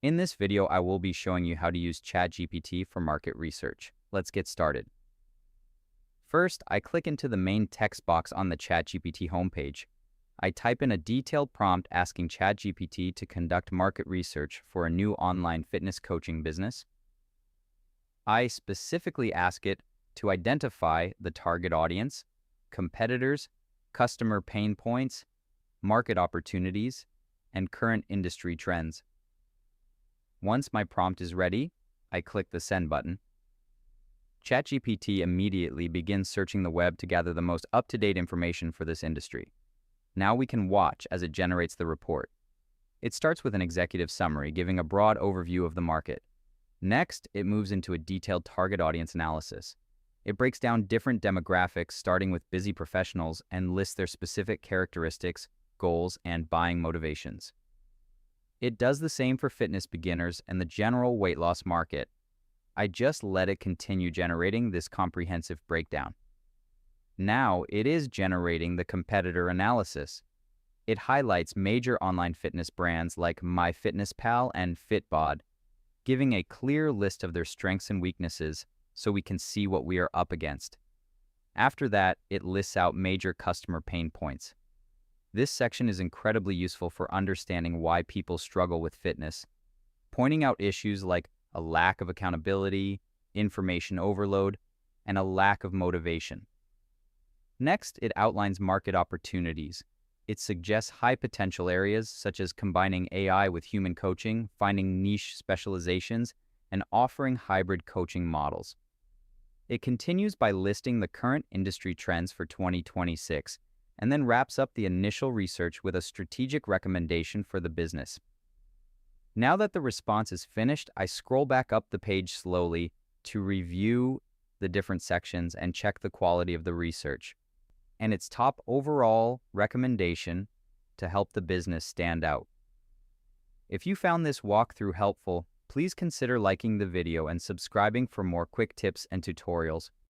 In this video, I will be showing you how to use ChatGPT for market research. Let's get started. First, I click into the main text box on the ChatGPT homepage. I type in a detailed prompt asking ChatGPT to conduct market research for a new online fitness coaching business. I specifically ask it to identify the target audience, competitors, customer pain points, market opportunities, and current industry trends. Once my prompt is ready, I click the Send button. ChatGPT immediately begins searching the web to gather the most up-to-date information for this industry. Now we can watch as it generates the report. It starts with an executive summary, giving a broad overview of the market. Next, it moves into a detailed target audience analysis. It breaks down different demographics, starting with busy professionals, and lists their specific characteristics, goals, and buying motivations. It does the same for fitness beginners and the general weight loss market. I just let it continue generating this comprehensive breakdown. Now it is generating the competitor analysis. It highlights major online fitness brands like MyFitnessPal and Fitbod, giving a clear list of their strengths and weaknesses so we can see what we are up against. After that, it lists out major customer pain points. This section is incredibly useful for understanding why people struggle with fitness, pointing out issues like a lack of accountability, information overload, and a lack of motivation. Next, it outlines market opportunities. It suggests high potential areas such as combining AI with human coaching, finding niche specializations, and offering hybrid coaching models. It continues by listing the current industry trends for 2026, and then wraps up the initial research with a strategic recommendation for the business. Now that the response is finished, I scroll back up the page slowly to review the different sections and check the quality of the research and its top overall recommendation to help the business stand out. If you found this walkthrough helpful, please consider liking the video and subscribing for more quick tips and tutorials.